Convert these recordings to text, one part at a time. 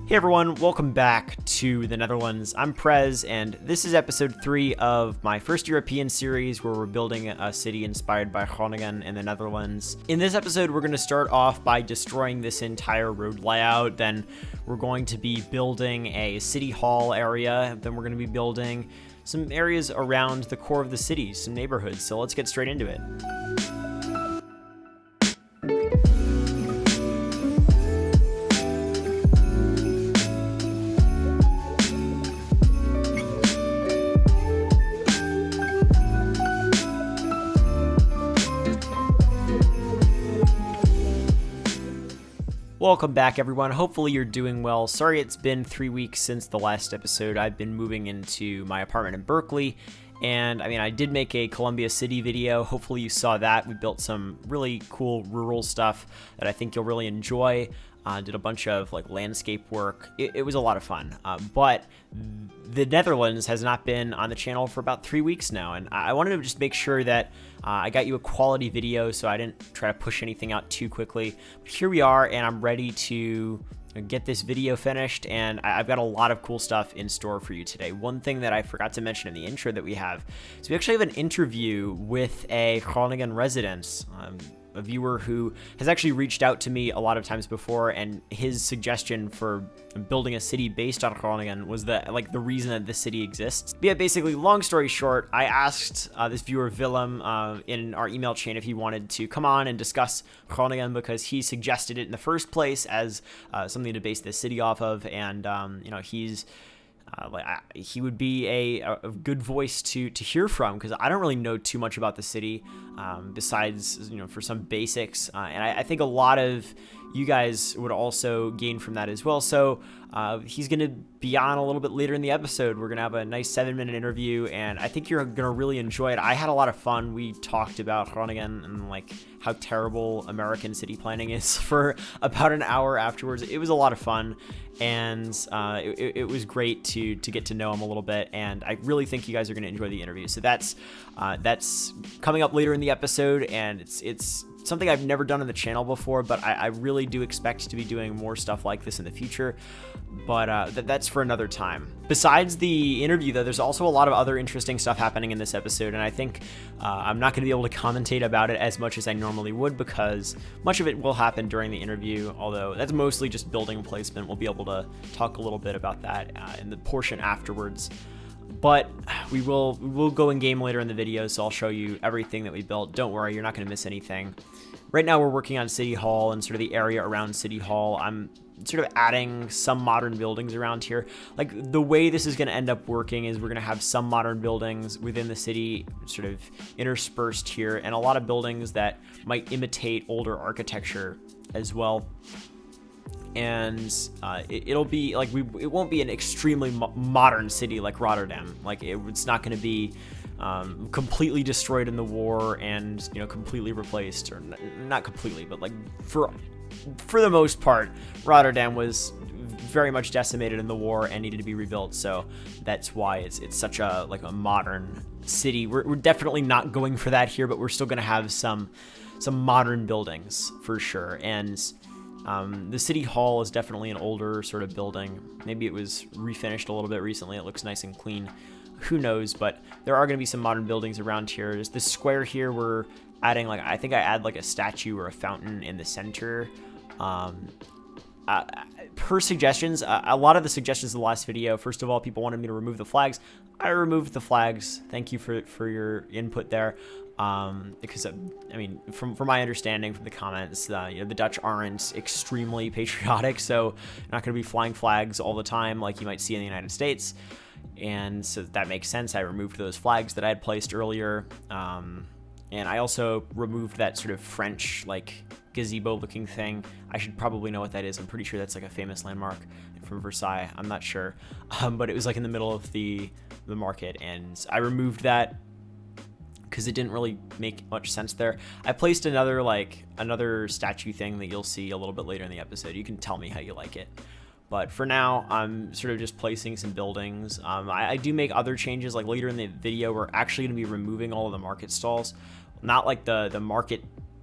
Hey everyone, welcome back to the Netherlands. I'm Prez, and this is episode 3 of my first European series where we're building a city inspired by Groningen in the Netherlands. In this episode, we're going to start off by destroying this entire road layout, then we're going to be building a city hall area, then we're going to be building some areas around the core of the city, some neighborhoods, so let's get straight into it. Welcome back, everyone. Hopefully you're doing well. Sorry it's been 3 weeks since the last episode. I've been moving into my apartment in Berkeley, and I did make a Columbia City video. Hopefully you saw that. We built some really cool rural stuff that I think you'll really enjoy. Did a bunch of landscape work. It was a lot of fun. But the Netherlands has not been on the channel for about 3 weeks now, and I wanted to just make sure that I got you a quality video, so I didn't try to push anything out too quickly. But here we are, and I'm ready to get this video finished, and I've got a lot of cool stuff in store for you today. One thing that I forgot to mention in the intro that we have is we actually have an interview with a Groningen resident, a viewer who has actually reached out to me a lot of times before, and his suggestion for building a city based on Groningen was the reason that this city exists. But yeah, basically, long story short, I asked this viewer Willem in our email chain if he wanted to come on and discuss Groningen because he suggested it in the first place as something to base this city off of, and he's he would be a good voice to hear from because I don't really know too much about the city besides for some basics, and I think a lot of you guys would also gain from that as well. So he's going to be on a little bit later in the episode. We're going to have a nice 7-minute interview, and I think you're going to really enjoy it. I had a lot of fun. We talked about Groningen and how terrible American city planning is for about an hour afterwards. It was a lot of fun, and it was great to get to know him a little bit, and I really think you guys are going to enjoy the interview. So that's coming up later in the episode, and it's something I've never done on the channel before, but I really do expect to be doing more stuff like this in the future, but that's for another time. Besides the interview, though, there's also a lot of other interesting stuff happening in this episode, and I think I'm not going to be able to commentate about it as much as I normally would because much of it will happen during the interview, although that's mostly just building placement. We'll be able to talk a little bit about that in the portion afterwards. But we will go in game later in the video, so I'll show you everything that we built. Don't worry, you're not going to miss anything. Right now we're working on City Hall and sort of the area around City Hall. I'm sort of adding some modern buildings around here. The way this is going to end up working is we're going to have some modern buildings within the city sort of interspersed here, and a lot of buildings that might imitate older architecture as well. And it'll be it won't be an extremely modern city like Rotterdam. It's not going to be completely destroyed in the war and completely replaced, or not completely, but for the most part, Rotterdam was very much decimated in the war and needed to be rebuilt. So that's why it's such a modern city. We're definitely not going for that here, but we're still going to have some modern buildings for sure. And the City Hall is definitely an older sort of building. Maybe it was refinished a little bit recently. It looks nice and clean. Who knows? But there are going to be some modern buildings around here. There's this square here. We're adding I think I add a statue or a fountain in the center. Per suggestions, a lot of the suggestions in the last video, first of all, people wanted me to remove the flags. I removed the flags. Thank you for your input there. Because from my understanding from the comments, the Dutch aren't extremely patriotic, so you're not going to be flying flags all the time like you might see in the United States, and so that makes sense. I removed those flags that I had placed earlier, and I also removed that sort of French gazebo looking thing. I should probably know what that is. I'm pretty sure that's a famous landmark from Versailles. I'm not sure, but it was in the middle of the market, and I removed that because it didn't really make much sense there. I placed another statue thing that you'll see a little bit later in the episode. You can tell me how you like it. But for now, I'm sort of just placing some buildings. I do make other changes. Later in the video, we're actually going to be removing all of the market stalls. Not the market,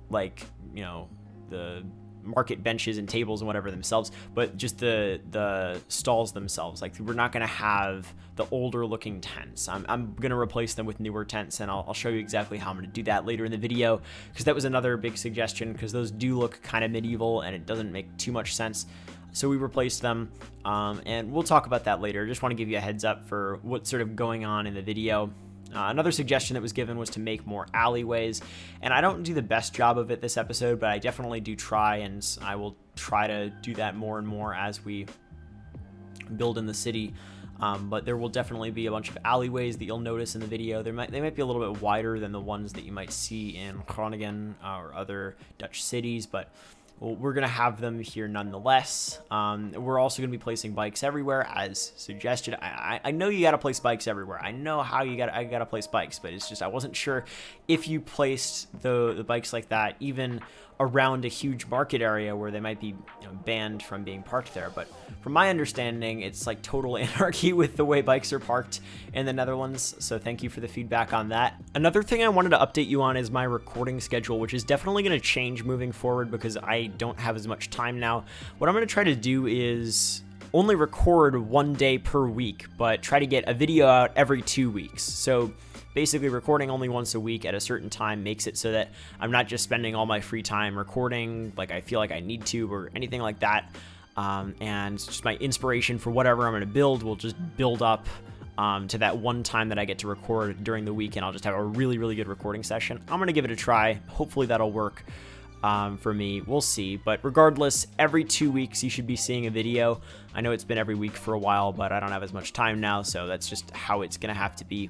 the market benches and tables and whatever themselves, but just the stalls themselves. Like, we're not going to have the older looking tents. I'm going to replace them with newer tents, and I'll show you exactly how I'm going to do that later in the video, because that was another big suggestion, because those do look kind of medieval and it doesn't make too much sense. So we replaced them, and we'll talk about that later. Just want to give you a heads up for what's sort of going on in the video. Another suggestion that was given was to make more alleyways, and I don't do the best job of it this episode, but I definitely do try, and I will try to do that more and more as we build in the city. But there will definitely be a bunch of alleyways that you'll notice in the video. They might be a little bit wider than the ones that you might see in Groningen or other Dutch cities, but we're going to have them here nonetheless. We're also going to be placing bikes everywhere, as suggested. I know you got to place bikes everywhere. I know how I got to place bikes, but it's just I wasn't sure if you placed the bikes like that even around a huge market area where they might be banned from being parked there. But from my understanding, it's like total anarchy with the way bikes are parked in the Netherlands, so thank you for the feedback on that. Another thing I wanted to update you on is my recording schedule, which is definitely going to change moving forward because I don't have as much time now. What I'm going to try to do is only record 1 day per week, but try to get a video out every 2 weeks. So basically recording only once a week at a certain time makes it so that I'm not just spending all my free time recording like I feel like I need to or anything like that. And just my inspiration for whatever I'm going to build will just build up to that one time that I get to record during the week, and I'll just have a really, really good recording session. I'm going to give it a try. Hopefully that'll work for me. We'll see. But regardless, every 2 weeks you should be seeing a video. I know it's been every week for a while, but I don't have as much time now, so that's just how it's going to have to be.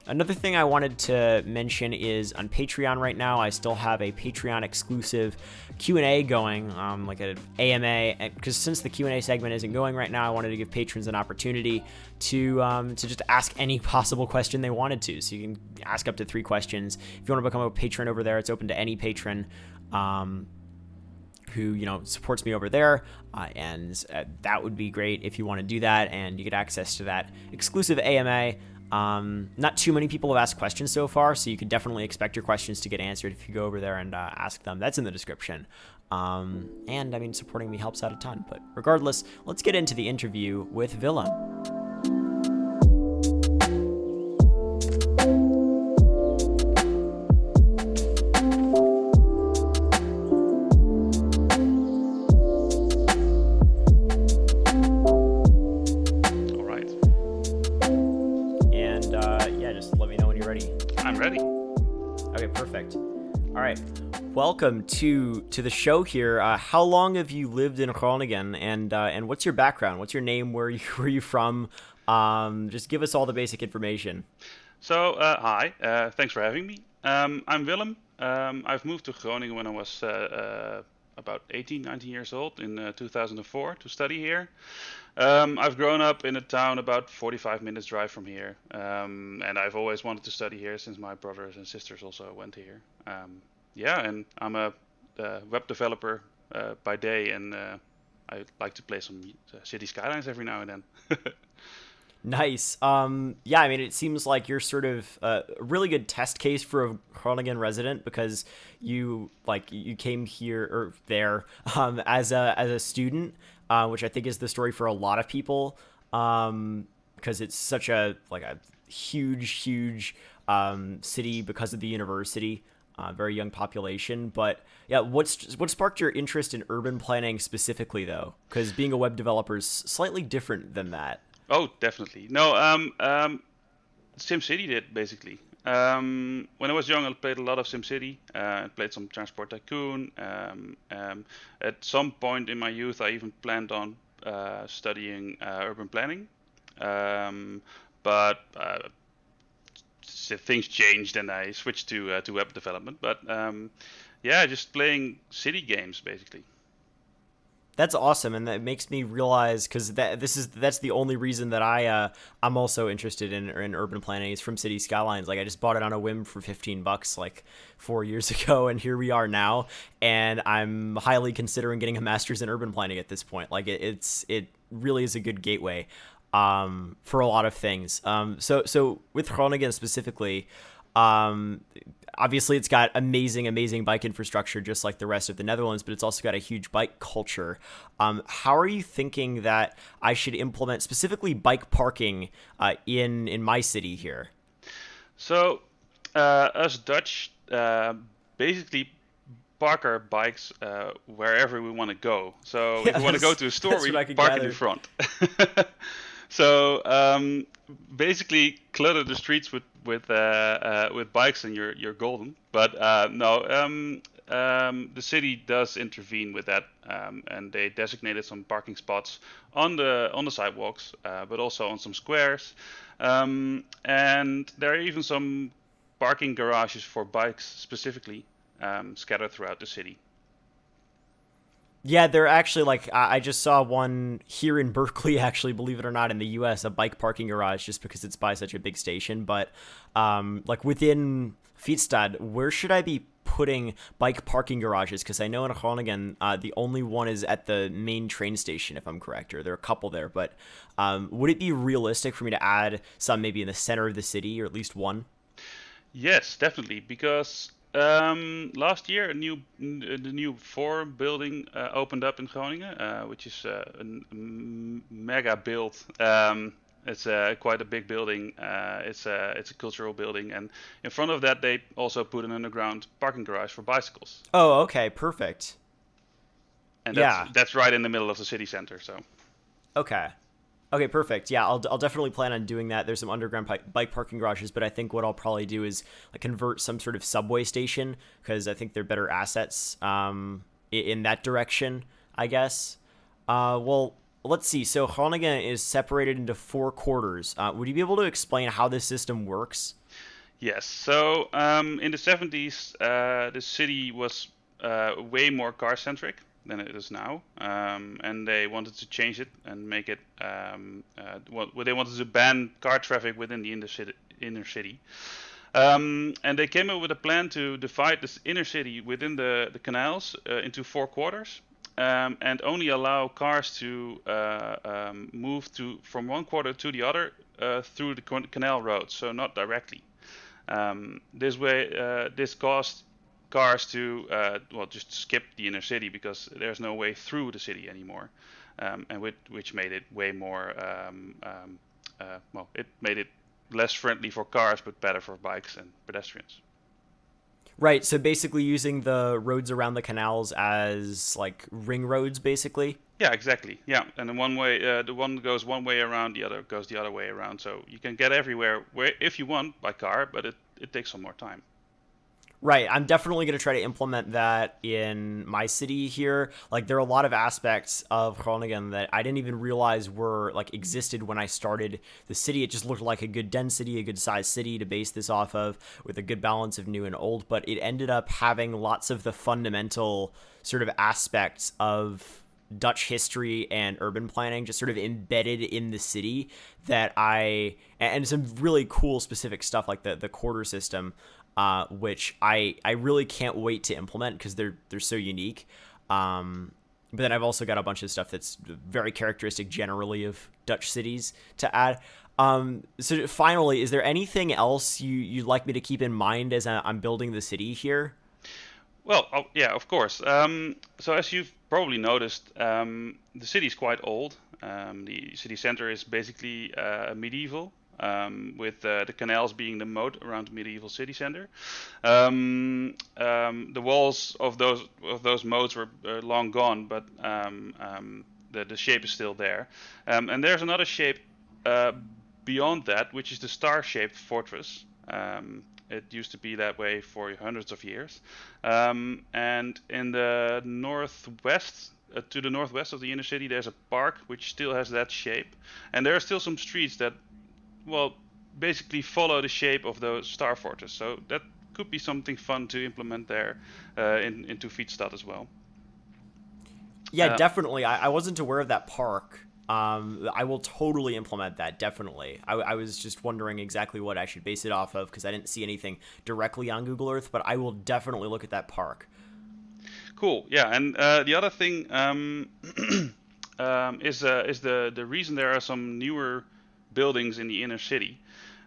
Another thing I wanted to mention is on Patreon right now, I still have a Patreon exclusive Q&A going, like an AMA, because since the Q&A segment isn't going right now, I wanted to give patrons an opportunity to just ask any possible question they wanted to. So you can ask up to 3 questions. If you want to become a patron over there, it's open to any patron who supports me over there, and that would be great if you want to do that, and you get access to that exclusive AMA. Not too many people have asked questions so far, so you could definitely expect your questions to get answered if you go over there and ask them. That's in the description. And I mean, supporting me helps out a ton. But regardless, let's get into the interview with Willem. Welcome to the show here. How long have you lived in Groningen, and what's your background? What's your name? Where are you from? Just give us all the basic information. So, hi. Thanks for having me. I'm Willem. I've moved to Groningen when I was about 18, 19 years old in 2004 to study here. I've grown up in a town about 45 minutes drive from here, and I've always wanted to study here since my brothers and sisters also went here. And I'm a web developer by day, and I like to play some city Skylines every now and then. Nice. I mean, it seems like you're sort of a really good test case for a Groningen resident, because you came here or there as a student, which I think is the story for a lot of people, because it's such a huge city because of the university. Very young population, but yeah, what sparked your interest in urban planning specifically, though? Because being a web developer is slightly different than that. Oh, definitely. No, SimCity did, basically. When I was young, I played a lot of SimCity. I played some Transport Tycoon. At some point in my youth, I even planned on studying urban planning, but things changed and I switched to web development. But just playing city games basically. That's awesome, and that makes me realize, because that's the only reason that I'm also interested in urban planning is from City Skylines. Like, I just bought it on a whim for $15 like 4 years ago, and here we are now, and I'm highly considering getting a master's in urban planning at this point. Like, it really is a good gateway for a lot of things. So with Groningen specifically, Um, Obviously, it's got amazing bike infrastructure, just like the rest of the Netherlands, but it's also got a huge bike culture. How are you thinking that I should implement specifically bike parking in my city here? So, us Dutch basically park our bikes wherever we want to go. So, if Yeah, we want to go to a store, that's what we I could park it in gather. front. So, basically, clutter the streets with bikes, and you're golden. But no, the city does intervene with that, and they designated some parking spots on the sidewalks, but also on some squares. And there are even some parking garages for bikes specifically scattered throughout the city. Yeah, they're actually like I just saw one here in Berkeley. Actually, believe it or not, in the U.S., a bike parking garage, just because it's by such a big station. But like within Fietsstad, where should I be putting bike parking garages? Because I know in Groningen, the only one is at the main train station, if I'm correct, or there are a couple there. But would it be realistic for me to add some maybe in the center of the city, or at least one? Yes, definitely, because last year the new forum building opened up in Groningen, which is a mega build. It's quite a big building. It's a cultural building, and in front of that they also put an underground parking garage for bicycles, Oh, okay, perfect. and that's Yeah. that's right in the middle of the city center. So Okay. Okay, perfect. Yeah, I'll definitely plan on doing that. There's some underground bike parking garages, but I think what I'll probably do is like convert some sort of subway station because I think they're better assets in that direction, I guess. Well, let's see. So Groningen is separated into four quarters. Would you be able to explain how this system works? yes, so in the 70s, the city was way more car centric than it is now, and they wanted to change it and make it. Well, they wanted to ban car traffic within the inner city. And they came up with a plan to divide this inner city within the canals into four quarters, and only allow cars to move to from one quarter to the other through the canal roads, so not directly. This way, this caused cars to well just skip the inner city because there's no way through the city anymore, and which made it way more well, it made it less friendly for cars but better for bikes and pedestrians. Right. So basically, using the roads around the canals as like ring roads, basically. Yeah, exactly. Yeah, and the one goes one way around, the other goes the other way around. So you can get everywhere where if you want by car, but it takes some more time. Right. I'm definitely going to try to implement that in my city here. Like, there are a lot of aspects of Groningen that I didn't even realize were like existed when I started the city. It just looked like a good density, a good sized city to base this off of, with a good balance of new and old. But it ended up having lots of the fundamental sort of aspects of Dutch history and urban planning just sort of embedded in the city that and some really cool specific stuff like the quarter system, which I really can't wait to implement because they're so unique. But then I've also got a bunch of stuff that's very characteristic generally of Dutch cities to add. So finally, is there anything else you'd like me to keep in mind as I'm building the city here? Well, oh, yeah, of course. So as you've probably noticed, the city is quite old. The city center is basically medieval, with the canals being the moat around the medieval city center. The walls of those moats were long gone, but the shape is still there. And there's another shape uh, beyond that, which is the star-shaped fortress. It used to be that way for hundreds of years. And in the northwest, to the northwest of the inner city, there's a park which still has that shape. And there are still some streets that, well, basically follow the shape of the Star Fortress. So that could be something fun to implement there into Fietsstad as well. Yeah, Uh, definitely. I wasn't aware of that park. I will totally implement that. Definitely. I was just wondering exactly what I should base it off of because I didn't see anything directly on Google Earth, but I will definitely look at that park. cool. Yeah, and the other thing is the reason there are some newer buildings in the inner city.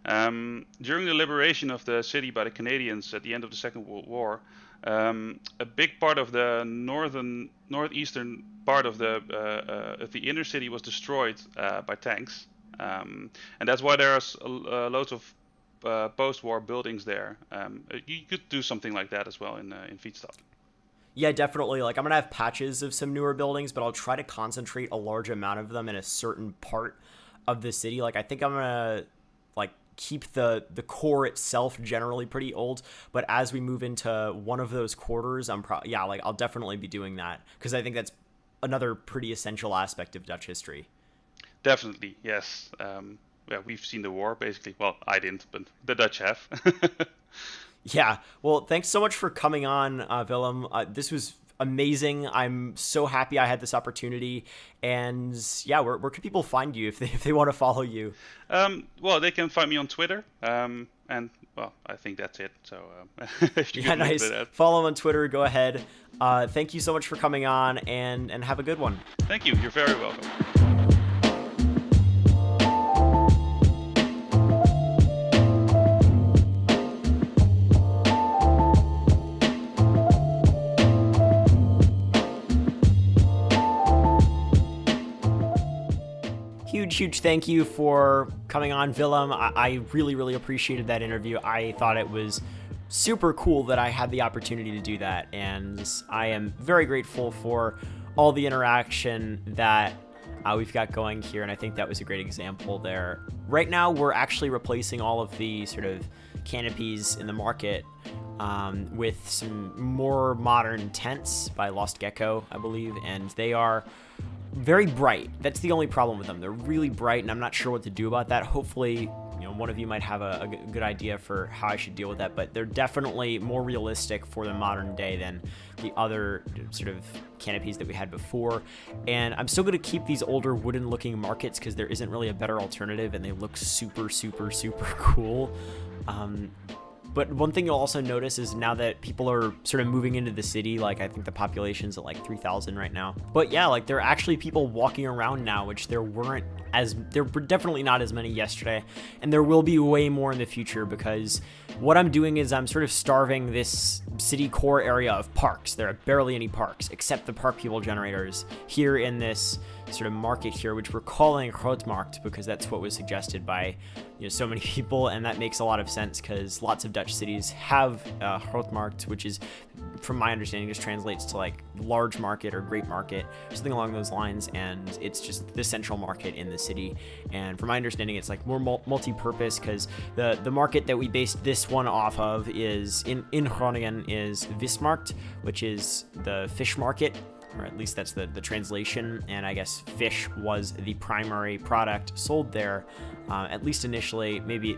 During the liberation of the city by the Canadians at the end of the Second World War, a big part of the northeastern part of the inner city was destroyed by tanks, and that's why there's loads of post-war buildings there. You could do something like that as well in Fietsstad. Yeah, definitely. Like, I'm going to have patches of some newer buildings, but I'll try to concentrate a large amount of them in a certain part of the city. Like, I think I'm going to, like, keep the core itself generally pretty old, but as we move into one of those quarters, I'll definitely be doing that, because I think that's another pretty essential aspect of Dutch history. Definitely, yes. Yeah, we've seen the war, basically. Well, I didn't, but the Dutch have. Yeah. Well, thanks so much for coming on, Willem. This was amazing. I'm so happy I had this opportunity. And yeah, where can people find you if they want to follow you? Well, they can find me on Twitter. And well, I think that's it. So if you Yeah, nice. Follow him on Twitter. Go ahead. Thank you so much for coming on, and have a good one. Thank you. You're very welcome. Huge thank you for coming on, Willem. I really appreciated that interview. I thought it was super cool that I had the opportunity to do that, and I am very grateful for all the interaction that we've got going here, and I think that was a great example there. Right now, we're actually replacing all of the sort of canopies in the market with some more modern tents by Lost Gecko, I believe, and they are very bright. That's the only problem with them. They're really bright, and I'm not sure what to do about that. Hopefully, one of you might have a good idea for how I should deal with that, but they're definitely more realistic for the modern day than the other sort of canopies that we had before. And I'm still going to keep these older wooden looking markets because there isn't really a better alternative, and they look super cool. But one thing you'll also notice is now that people are sort of moving into the city, like I think the population's at like 3,000 right now. But yeah, like there are actually people walking around now, which there were definitely not as many yesterday. And there will be way more in the future, because what I'm doing is I'm sort of starving this city core area of parks. There are barely any parks except the park people generators here in this sort of market here, which we're calling Grootmarkt because that's what was suggested by so many people, and that makes a lot of sense because lots of Dutch cities have Grootmarkt, which is, from my understanding, just translates to like large market or great market, something along those lines, and it's just the central market in the city. And from my understanding, it's like more multi-purpose, because the market that we based this one off of is in Groningen is Vismarkt, which is the fish market, or at least that's the translation, and I guess fish was the primary product sold there, at least initially. Maybe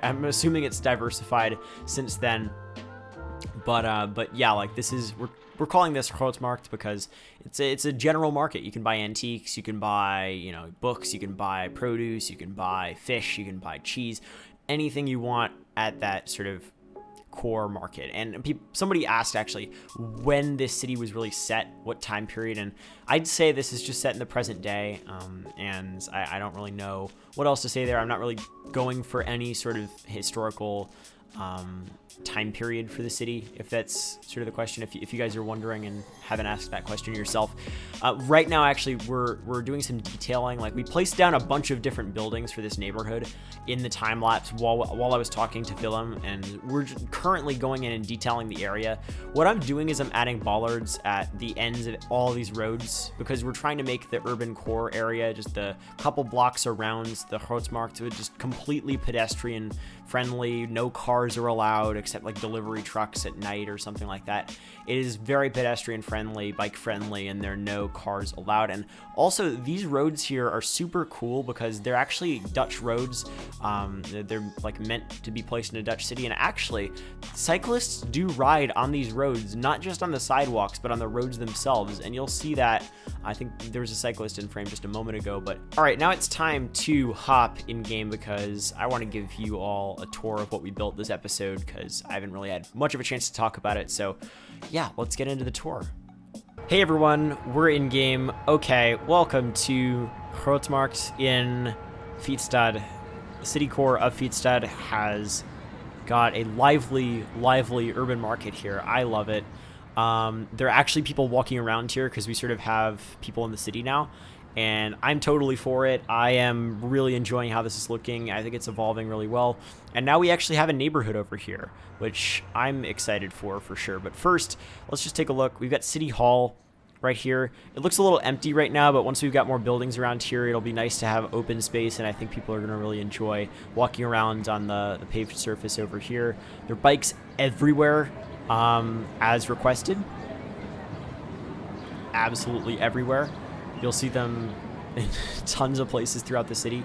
I'm assuming it's diversified since then, but yeah, like this is, we're calling this Grootmarkt because it's a general market. You can buy antiques, you can buy books, you can buy produce, you can buy fish, you can buy cheese, anything you want at that sort of core market. And somebody asked actually when this city was really set, what time period, and I'd say this is just set in the present day, and I don't really know what else to say there. I'm not really going for any sort of historical time period for the city, if that's sort of the question, if you guys are wondering and haven't asked that question yourself. Right now, actually, we're doing some detailing. Like, we placed down a bunch of different buildings for this neighborhood in the time lapse while I was talking to Willem, and we're currently going in and detailing the area. What I'm doing is I'm adding bollards at the ends of all of these roads, because we're trying to make the urban core area, just the couple blocks around the Grootmarkt, just completely pedestrian friendly. No cars are allowed except like delivery trucks at night or something like that. It is very pedestrian friendly, bike friendly, and there are no cars allowed. And also, these roads here are super cool because they're actually Dutch roads. They're like meant to be placed in a Dutch city, and actually cyclists do ride on these roads, not just on the sidewalks but on the roads themselves, and you'll see that. I think there was a cyclist in frame just a moment ago. But all right, now it's time to hop in game because I want to give you all a tour of what we built this episode, because I haven't really had much of a chance to talk about it. So yeah, let's get into the tour. Hey everyone, we're in game. Okay, welcome to Grootmarkt in Fietsstad. city core of Fietsstad has got a lively urban market here. I love it. There are actually people walking around here because we sort of have people in the city now, and I'm totally for it. I am really enjoying how this is looking. I think it's evolving really well. And now we actually have a neighborhood over here, which I'm excited for sure. But first, let's just take a look. We've got City Hall right here. It looks a little empty right now, but once we've got more buildings around here, it'll be nice to have open space, and I think people are going to really enjoy walking around on the paved surface over here. There are bikes everywhere, as requested. Absolutely everywhere. You'll see them in tons of places throughout the city.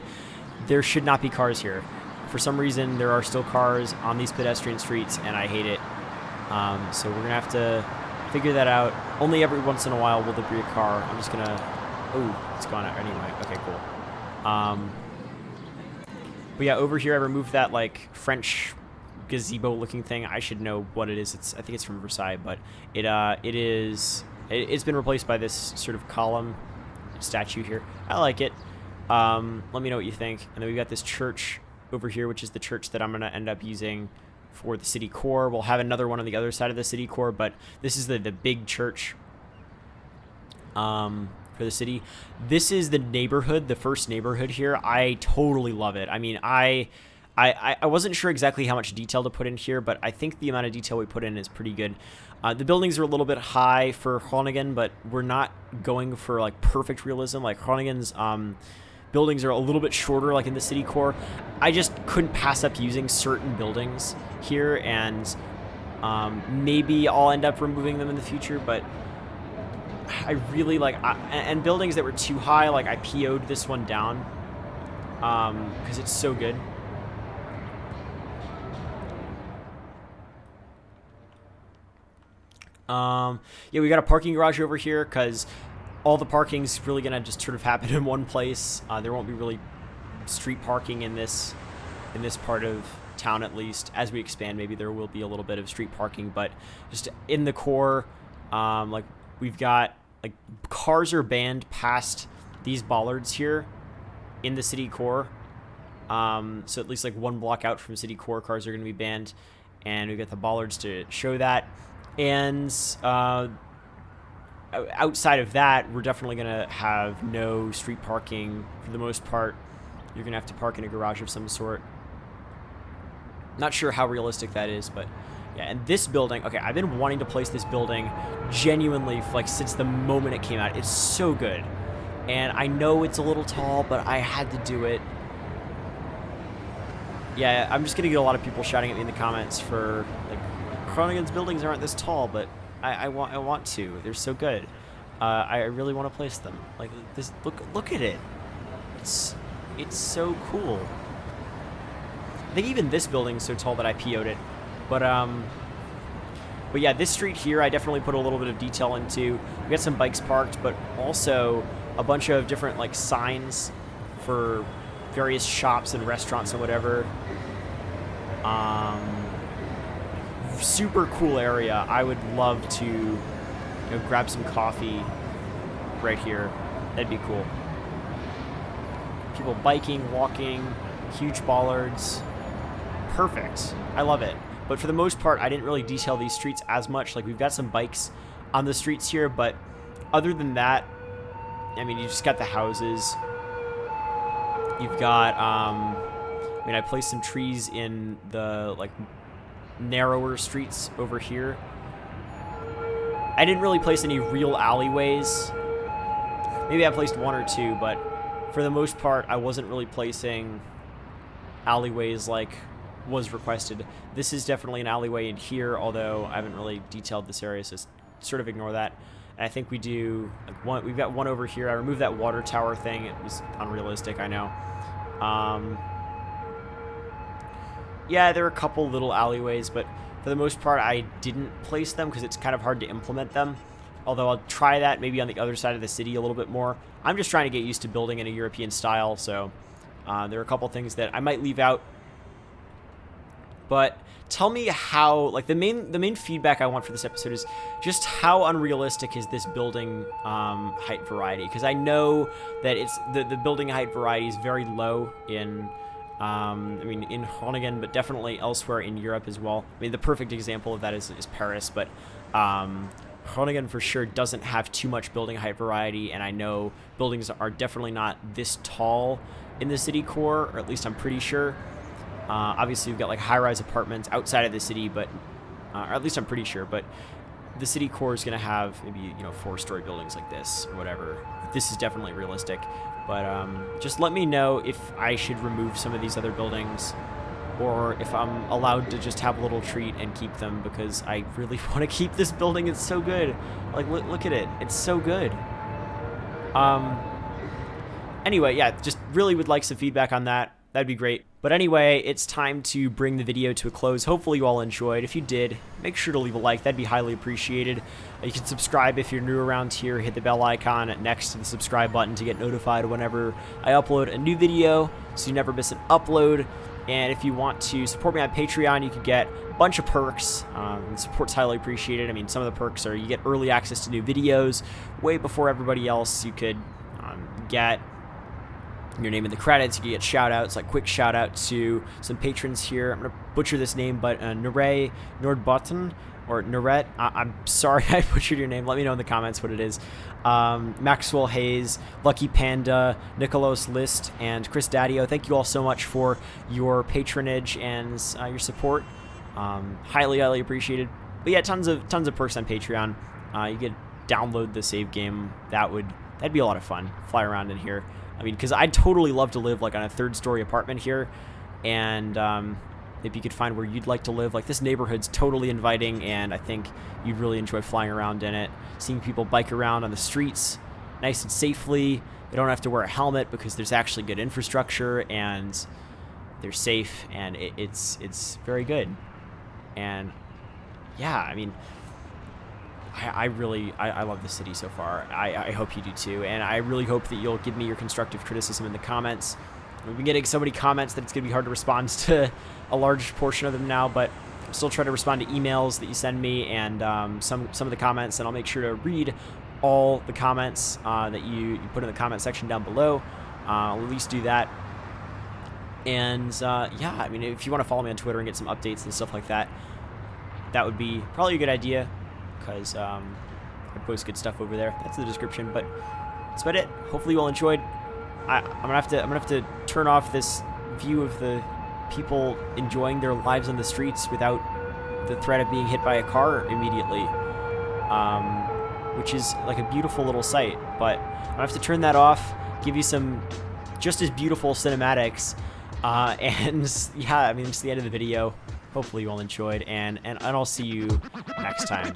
There should not be cars here. For some reason, there are still cars on these pedestrian streets, and I hate it. So we're going to have to figure that out. Only every once in a while will there be a car. I'm just going to... Oh, it's gone out anyway. Okay, cool. But yeah, over here I removed that, like, French gazebo-looking thing. I should know what it is. I think it's from Versailles, but it's been replaced by this sort of column statue here. I like it. Let me know what you think. And then we've got this church over here, which is the church that I'm going to end up using for the city core. We'll have another one on the other side of the city core, but this is the big church for the city. This is the neighborhood, the first neighborhood here. I totally love it. I mean, I wasn't sure exactly how much detail to put in here, but I think the amount of detail we put in is pretty good. The buildings are a little bit high for Groningen, but we're not going for like perfect realism. Like Groningen's buildings are a little bit shorter, like in the city core. I just couldn't pass up using certain buildings here, and maybe I'll end up removing them in the future, but I really like, and buildings that were too high, like I PO'd this one down because it's so good. Yeah, we got a parking garage over here because all the parking's really gonna just sort of happen in one place. There won't be really street parking in this part of town, at least. As we expand, maybe there will be a little bit of street parking, but just in the core, like we've got, like, cars are banned past these bollards here in the city core. So at least like one block out from city core, cars are gonna be banned, and we've got the bollards to show that. And outside of that, we're definitely going to have no street parking. For the most part, you're going to have to park in a garage of some sort. Not sure how realistic that is, but yeah. And this building, okay, I've been wanting to place this building genuinely, like, since the moment it came out. It's so good. And I know it's a little tall, but I had to do it. Yeah, I'm just going to get a lot of people shouting at me in the comments for, like, Groningen's buildings aren't this tall, but I want to. They're so good. I really want to place them. Like this. Look at it. It's so cool. I think even this building's so tall that I PO'd it. But yeah, this street here I definitely put a little bit of detail into. We got some bikes parked, but also a bunch of different, like, signs for various shops and restaurants and whatever. Super cool area. I would love to, grab some coffee right here. That'd be cool. People biking, walking, huge bollards. Perfect. I love it. But for the most part, I didn't really detail these streets as much. Like, we've got some bikes on the streets here, but other than that, I mean, you just got the houses. You've got, I mean, I placed some trees in the, like, narrower streets over here. I didn't really place any real alleyways. Maybe I placed one or two, but for the most part, I wasn't really placing alleyways like was requested. This is definitely an alleyway in here, although I haven't really detailed this area, so sort of ignore that. And I think we do, like, one. We've got one over here. I removed that water tower thing. It was unrealistic, I know. Yeah, there are a couple little alleyways, but for the most part, I didn't place them because it's kind of hard to implement them. Although I'll try that maybe on the other side of the city a little bit more. I'm just trying to get used to building in a European style, so there are a couple things that I might leave out. But tell me how, like, the main feedback I want for this episode is just how unrealistic is this building height variety? Because I know that it's the building height variety is very low in I mean, in Groningen, but definitely elsewhere in Europe as well. I mean, the perfect example of that is Paris, but Groningen for sure doesn't have too much building height variety, and I know buildings are definitely not this tall in the city core, or at least I'm pretty sure. Obviously, you've got like high-rise apartments outside of the city, but or at least I'm pretty sure, but the city core is going to have maybe, you know, 4-story buildings like this or whatever. This is definitely realistic. But just let me know if I should remove some of these other buildings, or if I'm allowed to just have a little treat and keep them, because I really want to keep this building. It's so good. Like, look at it. It's so good. Anyway, yeah, just really would like some feedback on that. That'd be great. But anyway, it's time to bring the video to a close. Hopefully you all enjoyed. If you did, make sure to leave a like. That'd be highly appreciated. You can subscribe if you're new around here. Hit the bell icon next to the subscribe button to get notified whenever I upload a new video, so you never miss an upload. And if you want to support me on Patreon, you can get a bunch of perks. Support's highly appreciated. I mean, some of the perks are you get early access to new videos way before everybody else. You could get your name in the credits. You can get shout outs, like quick shout out to some patrons here. I'm gonna butcher this name, but Nure Nordbotten or Nuret, I'm sorry I butchered your name. Let me know in the comments what it is. Maxwell Hayes, Lucky Panda, Nicholas List, and Chris Daddio. Thank you all so much for your patronage and your support. Highly appreciated. But yeah, tons of perks on Patreon. You could download the save game. That'd be a lot of fun. Fly around in here. I mean, because I'd totally love to live like on a 3rd-story apartment here, and if you could find where you'd like to live, like this neighborhood's totally inviting, and I think you'd really enjoy flying around in it, seeing people bike around on the streets nice and safely. They don't have to wear a helmet because there's actually good infrastructure, and they're safe, and it's very good. And yeah, I mean, I love the city so far. I hope you do too, and I really hope that you'll give me your constructive criticism in the comments. We've been getting so many comments that it's going to be hard to respond to a large portion of them now, but I'll still try to respond to emails that you send me and some of the comments, and I'll make sure to read all the comments that you put in the comment section down below. I'll at least do that. And yeah, I mean, if you want to follow me on Twitter and get some updates and stuff like that, that would be probably a good idea, because I post good stuff over there. That's in the description, but that's about it. Hopefully you all enjoyed. I'm gonna have to turn off this view of the people enjoying their lives on the streets without the threat of being hit by a car immediately, which is like a beautiful little sight. But I'm gonna have to turn that off, give you some just as beautiful cinematics, and yeah, I mean, it's the end of the video. Hopefully you all enjoyed, and I'll see you next time.